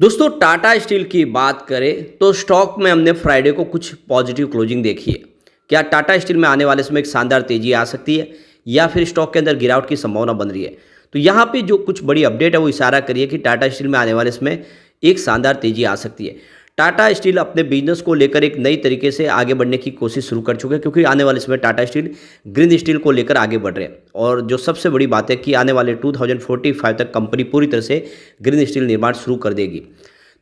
दोस्तों टाटा स्टील की बात करें तो स्टॉक में हमने फ्राइडे को कुछ पॉजिटिव क्लोजिंग देखी है। क्या टाटा स्टील में आने वाले समय एक शानदार तेजी आ सकती है या फिर स्टॉक के अंदर गिरावट की संभावना बन रही है? तो यहाँ पे जो कुछ बड़ी अपडेट है वो इशारा करिए कि टाटा स्टील में आने वाले समय एक शानदार तेजी आ सकती है। टाटा स्टील अपने बिजनेस को लेकर एक नई तरीके से आगे बढ़ने की कोशिश शुरू कर चुके हैं, क्योंकि आने वाले समय टाटा स्टील ग्रीन स्टील को लेकर आगे बढ़ रहे हैं। और जो सबसे बड़ी बात है कि आने वाले 2045 तक कंपनी पूरी तरह से ग्रीन स्टील निर्माण शुरू कर देगी।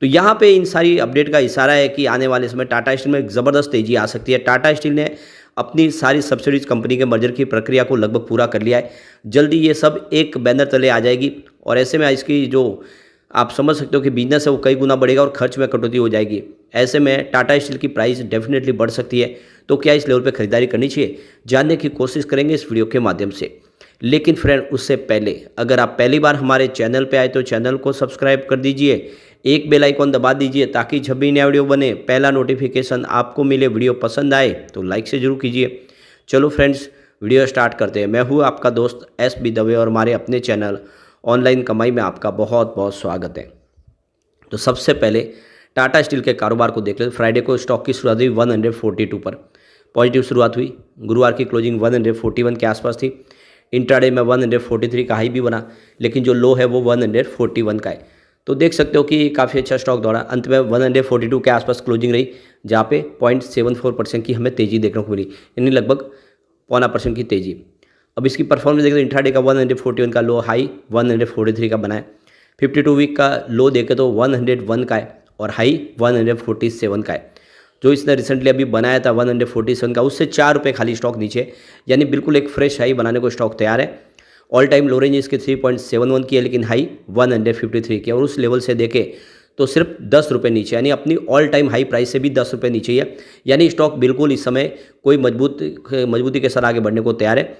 तो यहाँ पे इन सारी अपडेट का इशारा है कि आने वाले समय टाटा स्टील में एक ज़बरदस्त तेजी आ सकती है। टाटा स्टील ने अपनी सारी सब्सिडीज कंपनी के मर्जर की प्रक्रिया को लगभग पूरा कर लिया है। जल्दी ये सब एक बैनर तले आ जाएगी और ऐसे में इसकी जो आप समझ सकते हो कि बिजनेस है वो कई गुना बढ़ेगा और खर्च में कटौती हो जाएगी। ऐसे में टाटा स्टील की प्राइस डेफिनेटली बढ़ सकती है। तो क्या इस लेवल पे खरीदारी करनी चाहिए, जानने की कोशिश करेंगे इस वीडियो के माध्यम से। लेकिन फ्रेंड, उससे पहले अगर आप पहली बार हमारे चैनल पे आए तो चैनल को सब्सक्राइब कर दीजिए, एक बेल आइकॉन दबा दीजिए ताकि जब भी नया वीडियो बने पहला नोटिफिकेशन आपको मिले। वीडियो पसंद आए तो लाइक से जरूर कीजिए। चलो फ्रेंड्स, वीडियो स्टार्ट करते हैं। मैं हूँ आपका दोस्त SB दवे और हमारे अपने चैनल ऑनलाइन कमाई में आपका बहुत बहुत स्वागत है। तो सबसे पहले टाटा स्टील के कारोबार को देख लेते। फ्राइडे को स्टॉक की शुरुआत हुई 142 पर, पॉजिटिव शुरुआत हुई। गुरुवार की क्लोजिंग 141 के आसपास थी। इंट्राडे में 143 का हाई भी बना, लेकिन जो लो है वो 141 का है। तो देख सकते हो कि काफ़ी अच्छा स्टॉक दौड़ा। अंत में 142 के आसपास क्लोजिंग रही, जहाँ पे 0.74% की हमें तेज़ी देखने को मिली, यानी लगभग 0.25% की तेज़ी। अब इसकी परफॉर्मेंस देखें तो इंट्राडे का 141 का लो, हाई 143 का बना है। 52 वीक का लो देखें तो 101 का है और हाई 147 का है। जो इसने रिसेंटली अभी बनाया था 147 का, उससे 4 रुपये खाली स्टॉक नीचे, यानी बिल्कुल एक फ्रेश हाई बनाने को स्टॉक तैयार है। ऑल टाइम लो रेंज इसके 3.71 की है, लेकिन हाई 153 की है। और उस लेवल से देखें तो सिर्फ 10 रुपये नीचे, यानी अपनी ऑल टाइम हाई प्राइस से भी 10 रुपये नीचे ही है। यानी स्टॉक बिल्कुल इस समय कोई मजबूती के साथ आगे बढ़ने को तैयार है।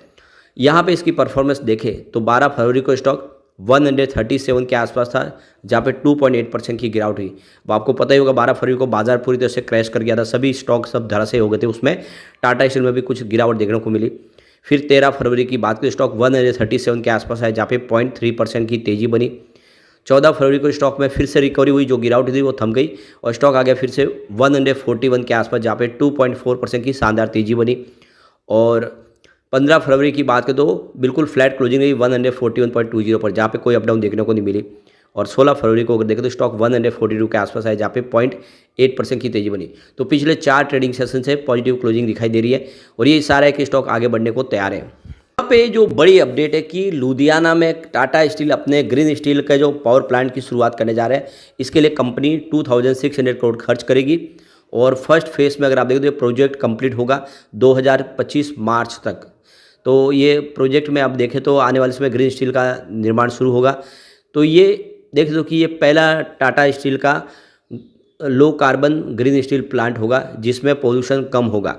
यहाँ पे इसकी परफॉर्मेंस देखें तो 12 फरवरी को स्टॉक 137 के आसपास था, जहाँ पे 2.8% की गिरावट हुई। अब आपको पता ही होगा 12 फरवरी को बाजार पूरी तरह से क्रैश कर गया था, सभी स्टॉक सब धराशायी हो गए थे। उसमें टाटा स्टील में भी कुछ गिरावट देखने को मिली। फिर 13 फरवरी की बात करें, स्टॉक 137 के आसपास है, जहाँ पे 0.3% की तेज़ी बनी। 14 फरवरी को स्टॉक में फिर से रिकवरी हुई, जो गिरावट थी वो थम गई और स्टॉक आ गया फिर से 141 के आसपास, जहाँ पे 2.4% की शानदार तेज़ी बनी। और 15 फरवरी की बात करें तो बिल्कुल फ्लैट क्लोजिंग रही 141.20 पर, जहाँ पे कोई अप डाउन देखने को नहीं मिली। और 16 फरवरी को अगर देखें तो स्टॉक 142 के आसपास है, जहाँ पे 0.8% की तेज़ी बनी। तो पिछले 4 ट्रेडिंग सेशन से पॉजिटिव क्लोजिंग दिखाई दे रही है और ये इशारा है कि स्टॉक आगे बढ़ने को तैयार है। यहाँ पे जो बड़ी अपडेट है कि लुधियाना में टाटा स्टील अपने ग्रीन स्टील का जो पावर प्लांट की शुरुआत करने जा रहे हैं। इसके लिए कंपनी 2600 करोड़ खर्च करेगी और फर्स्ट फेज में अगर आप देखें तो ये प्रोजेक्ट कंप्लीट होगा 2025 मार्च तक। तो ये प्रोजेक्ट में आप देखें तो आने वाले समय ग्रीन स्टील का निर्माण शुरू होगा। तो ये देख दो कि ये पहला टाटा स्टील का low carbon green steel plant होगा जिसमें पोल्यूशन कम होगा।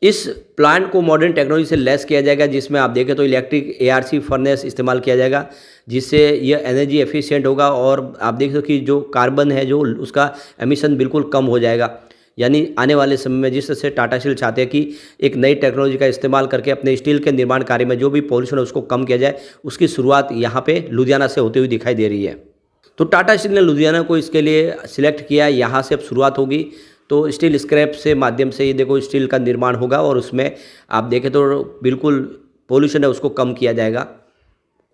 इस प्लांट को मॉडर्न टेक्नोलॉजी से लैस किया जाएगा, जिसमें आप देखें तो इलेक्ट्रिक ARC फर्नेस इस्तेमाल किया जाएगा, जिससे यह एनर्जी एफिशिएंट होगा। और आप देख सकते हो कि जो कार्बन है जो उसका एमिशन बिल्कुल कम हो जाएगा। यानी आने वाले समय में जिस तरह से टाटा स्टील चाहते हैं कि एक नई टेक्नोलॉजी का इस्तेमाल करके अपने स्टील के निर्माण कार्य में जो भी पॉल्यूशन है उसको कम किया जाए, उसकी शुरुआत यहाँ पे लुधियाना से होती हुई दिखाई दे रही है। तो टाटा स्टील ने लुधियाना को इसके लिए सिलेक्ट किया, यहाँ से अब शुरुआत होगी। तो स्टील स्क्रैप से माध्यम से ये देखो स्टील का निर्माण होगा और उसमें आप देखें तो बिल्कुल पोल्यूशन है उसको कम किया जाएगा।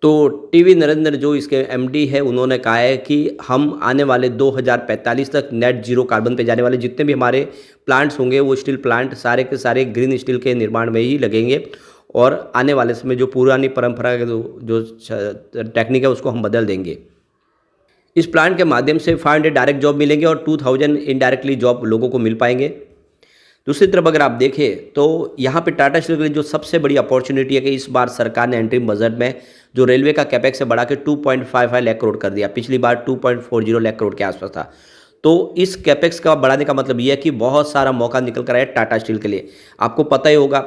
तो टीवी नरेंद्र जो इसके MD है, उन्होंने कहा है कि हम आने वाले 2045 तक नेट जीरो कार्बन पे जाने वाले जितने भी हमारे प्लांट्स होंगे वो स्टील प्लांट सारे के सारे ग्रीन स्टील के निर्माण में ही लगेंगे। और आने वाले समय जो पुरानी परंपरा के जो टेक्निक है उसको हम बदल देंगे। इस प्लांट के माध्यम से 500 डायरेक्ट जॉब मिलेंगे और 2000 इनडायरेक्टली जॉब लोगों को मिल पाएंगे। दूसरी तरफ अगर आप देखें तो यहाँ पे टाटा स्टील के लिए जो सबसे बड़ी अपॉर्चुनिटी है कि इस बार सरकार ने एंट्रीम बजट में जो रेलवे का कैपेक्स से बढ़ा के 2.55 लाख करोड़ कर दिया। पिछली बार 2.40 लाख करोड़ के आसपास था। तो इस कैपेक्स का बढ़ाने का मतलब ये है कि बहुत सारा मौका निकल कर आया टाटा स्टील के लिए। आपको पता ही होगा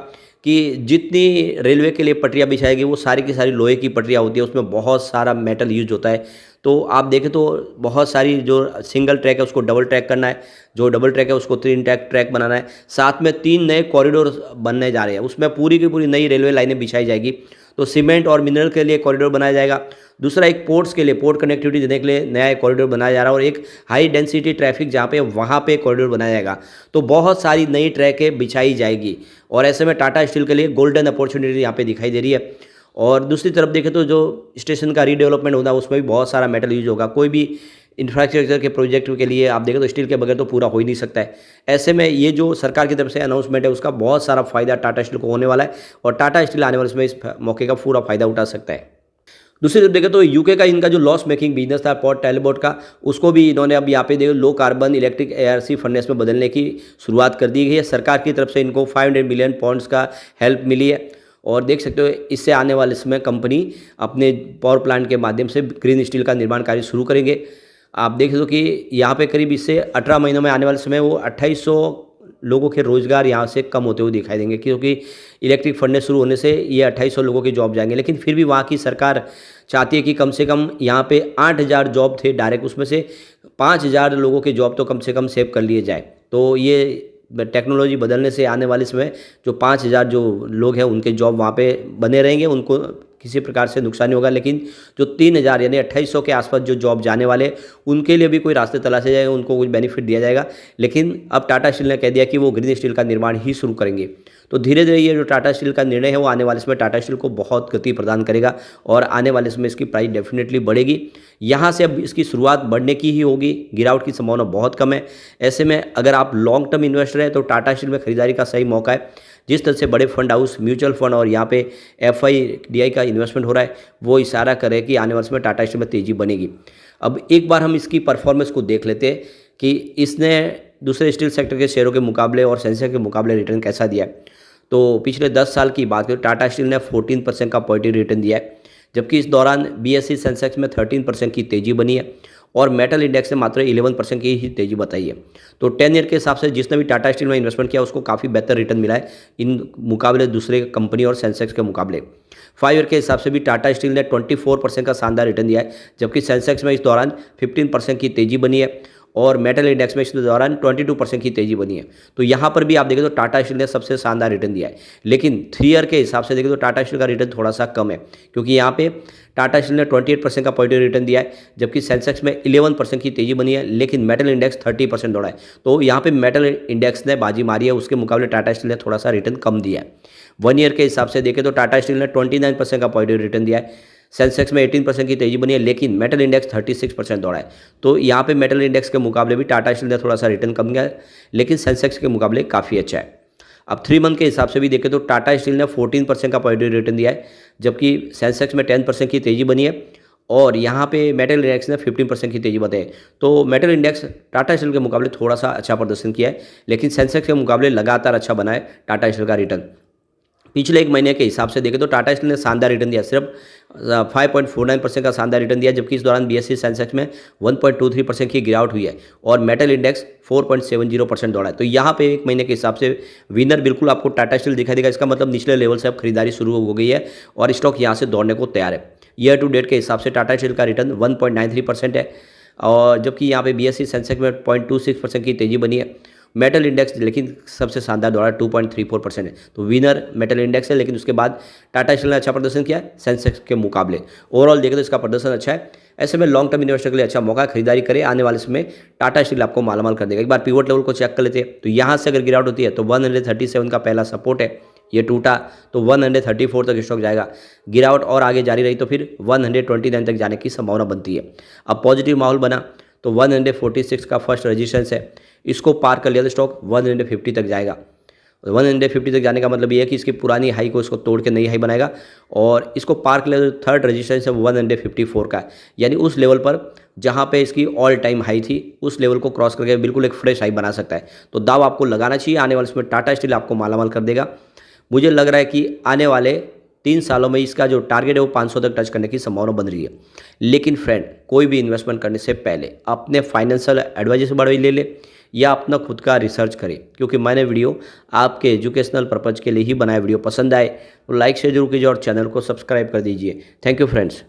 कि जितनी रेलवे के लिए पटरियाँ बिछाएगी वो सारी की सारी लोहे की पटरियाँ होती है, उसमें बहुत सारा मेटल यूज होता है। तो आप देखें तो बहुत सारी जो सिंगल ट्रैक है उसको डबल ट्रैक करना है, जो डबल ट्रैक है उसको 3 ट्रैक बनाना है, साथ में 3 नए कॉरिडोर बनने जा रहे हैं, उसमें पूरी की पूरी नई रेलवे लाइनें बिछाई जाएगी। तो सीमेंट और मिनरल के लिए कॉरिडोर बनाया जाएगा। दूसरा एक पोर्ट्स के लिए, पोर्ट कनेक्टिविटी देने के लिए नया एक कॉरिडोर बनाया जा रहा है, और एक हाई डेंसिटी ट्रैफिक जहाँ पे वहाँ पे कॉरिडोर बनाया जाएगा। तो बहुत सारी नई ट्रैकें बिछाई जाएगी, और ऐसे में टाटा स्टील के लिए गोल्डन अपॉर्चुनिटी यहाँ पे दिखाई दे रही है। और दूसरी तरफ देखें तो जो स्टेशन का रीडेवलपमेंट होता है उसमें भी बहुत सारा मेटल यूज होगा। कोई भी इंफ्रास्ट्रक्चर के प्रोजेक्ट के लिए आप देखें तो स्टील के बगैर तो पूरा हो ही नहीं सकता है। ऐसे में ये जो सरकार की तरफ से अनाउंसमेंट है उसका बहुत सारा फायदा टाटा स्टील को होने वाला है, और टाटा स्टील आने वाले समय इस मौके का पूरा फायदा उठा सकता है। दूसरी तरफ देखें तो यूके का इनका जो लॉस मेकिंग बिजनेस था पोर्ट टैलबोट का, उसको भी इन्होंने अब यहाँ पे देखो low carbon electric ARC furnace में बदलने की शुरुआत कर दी गई है। सरकार की तरफ से इनको 500 मिलियन पाउंड्स का हेल्प मिली है, और देख सकते हो इससे आने वाले समय कंपनी अपने पावर प्लांट के माध्यम से ग्रीन स्टील का निर्माण कार्य शुरू करेंगे। आप देख सकते हो कि यहाँ पे करीब इससे 18 महीनों में आने वाले समय वो 2800 लोगों के रोजगार यहाँ से कम होते हुए दिखाई देंगे, क्योंकि इलेक्ट्रिक फर्नेस शुरू होने से ये 2800 लोगों की जॉब जाएंगे। लेकिन फिर भी वहाँ की सरकार चाहती है कि कम से कम यहाँ पे 8000 जॉब थे डायरेक्ट, उसमें से 5000 लोगों के जॉब तो कम से कम सेव कर लिए जाए। तो ये टेक्नोलॉजी बदलने से आने वाले समय जो 5000 जो लोग हैं उनके जॉब वहाँ पे बने रहेंगे, उनको किसी प्रकार से नुकसान नहीं होगा। लेकिन जो 3000 यानी 2800 के आसपास जो जॉब जाने वाले उनके लिए भी कोई रास्ते तलाशे जाएंगे, उनको कुछ बेनिफिट दिया जाएगा। लेकिन अब टाटा स्टील ने कह दिया कि वो ग्रीन स्टील का निर्माण ही शुरू करेंगे। तो धीरे धीरे ये जो टाटा स्टील का निर्णय है वो आने वाले समय टाटा स्टील को बहुत गति प्रदान करेगा, और आने वाले समय इसकी प्राइस डेफिनेटली बढ़ेगी। यहाँ से अब इसकी शुरुआत बढ़ने की ही होगी, गिरावट की संभावना बहुत कम है। ऐसे में अगर आप लॉन्ग टर्म इन्वेस्टर हैं तो टाटा स्टील में खरीदारी का सही मौका है। जिस तरह से बड़े फंड हाउस, म्यूचुअल फंड और यहाँ पे FIDI का इन्वेस्टमेंट हो रहा है, वो इशारा करे कि आने वाले समय टाटा स्टील में तेज़ी बनेगी। अब एक बार हम इसकी परफॉर्मेंस को देख लेते हैं कि इसने दूसरे स्टील सेक्टर के शेयरों के मुकाबले और सेंसेक्स के मुकाबले रिटर्न कैसा दिया है। तो पिछले 10 साल की बात करें, टाटा स्टील ने 14% का पॉजिटिव रिटर्न दिया है, जबकि इस दौरान BSE सेंसेक्स में 13% की तेज़ी बनी है, और मेटल इंडेक्स ने मात्र 11% की ही तेज़ी बताई है। तो 10 ईयर के हिसाब से जिसने भी टाटा स्टील में इन्वेस्टमेंट किया उसको काफ़ी बेहतर रिटर्न मिला है इन मुकाबले दूसरे कंपनी और सेंसेक्स के मुकाबले। 5 ईयर के हिसाब से भी टाटा स्टील ने 24% का शानदार रिटर्न दिया है, जबकि सेंसेक्स में इस दौरान 15% की तेज़ी बनी है, और मेटल इंडेक्स में इस दौरान 22% की तेज़ी बनी है। तो यहाँ पर भी आप देखें तो टाटा स्टील ने सबसे शानदार रिटर्न दिया है। लेकिन 3 ईयर के हिसाब से देखें तो टाटा स्टील का रिटर्न थोड़ा सा कम है, क्योंकि यहाँ पे टाटा स्टील ने 28% का पॉजिटिव रिटर्न दिया है, जबकि सेंसेक्स में 11% की तेज़ी बनी है, लेकिन मेटल इंडेक्स 30% दौड़ा है। तो यहाँ पे मेटल इंडेक्स ने बाजी मारी है, उसके मुकाबले टाटा स्टील ने थोड़ा सा रिटर्न कम दिया है। 1 ईयर के हिसाब से देखें तो टाटा स्टील ने 29% का पॉजिटिव रिटर्न दिया है, सेंसेक्स में 18% की तेज़ी बनी है, लेकिन मेटल इंडेक्स 36% दौड़ा है। तो यहाँ पे मेटल इंडेक्स के मुकाबले भी टाटा स्टील ने थोड़ा सा रिटर्न कम किया है, लेकिन सेंसेक्स के मुकाबले काफ़ी अच्छा है। अब 3 मंथ के हिसाब से भी देखें तो टाटा स्टील ने 14% का पॉजिटिव रिटर्न दिया है, जबकि सेंसेक्स में 10% की तेज़ी बनी है, और यहाँ पे मेटल इंडेक्स ने 15% की तेज़ी बताई। तो मेटल इंडेक्स टाटा स्टील के मुकाबले थोड़ा सा अच्छा प्रदर्शन किया है, लेकिन सेंसेक्स के मुकाबले लगातार अच्छा बना है टाटा स्टील का रिटर्न। पिछले 1 महीने के हिसाब से देखें तो टाटा स्टील ने शानदार रिटर्न दिया, सिर्फ 5.49% का शानदार रिटर्न दिया, जबकि इस दौरान BSE सेंसेक्स में 1.23% की गिरावट हुई है, और मेटल इंडेक्स 4.70% दौड़ा है। तो यहाँ पे 1 महीने के हिसाब से विनर बिल्कुल आपको टाटा स्टील दिखाई देगा। इसका मतलब निचले लेवल से अब खरीदारी शुरू हो गई है, और स्टॉक यहाँ से दौड़ने को तैयार है। ईयर टू डेट के हिसाब से टाटा स्टील का रिटर्न 1.93% है, और जबकि यहाँ पे BSE सेंसेक्स में 0.26% की तेज़ी बनी है। मेटल इंडेक्स लेकिन सबसे शानदार दौड़ा 2.34% है। तो विनर मेटल इंडेक्स है, लेकिन उसके बाद टाटा स्टील ने अच्छा प्रदर्शन किया है सेंसेक्स के मुकाबले। ओवरऑल देखें तो इसका प्रदर्शन अच्छा है। ऐसे में लॉन्ग टर्म इन्वेस्टर के लिए अच्छा मौका, खरीदारी करें। आने वाले समय टाटा स्टील आपको मालामाल कर देगा। एक बार पिवट लेवल को चेक कर लेते हैं, तो यहाँ से अगर गिरावट होती है तो 137 का पहला सपोर्ट है, ये टूटा तो 134 तक स्टॉक जाएगा। गिरावट और आगे जारी रही तो फिर 129 तक जाने की संभावना बनती है। अब पॉजिटिव माहौल बना तो 146 का फर्स्ट रेजिस्टेंस है, इसको पार कर लिया तो स्टॉक 150 तक जाएगा। 150 तक जाने का मतलब ये है कि इसकी पुरानी हाई को इसको तोड़ के नई हाई बनाएगा, और इसको पार कर लिया तो थर्ड रेजिस्टेंस है 154 का, यानी उस लेवल पर जहाँ पे इसकी ऑल टाइम हाई थी उस लेवल को क्रॉस करके बिल्कुल एक फ्रेश हाई बना सकता है। तो दाव आपको लगाना चाहिए, आने वाले समय टाटा स्टील आपको मालामाल कर देगा। मुझे लग रहा है कि आने वाले 3 सालों में इसका जो टारगेट है वो 500 तक टच करने की संभावना बन रही है। लेकिन फ्रेंड, कोई भी इन्वेस्टमेंट करने से पहले अपने फाइनेंशियल एडवाइजर से बढ़ाई ले या अपना खुद का रिसर्च करें, क्योंकि मैंने वीडियो आपके एजुकेशनल पर्पज़ के लिए ही बनाया। वीडियो पसंद आए तो लाइक शेयर जरूर कीजिए और चैनल को सब्सक्राइब कर दीजिए। Thank you friends.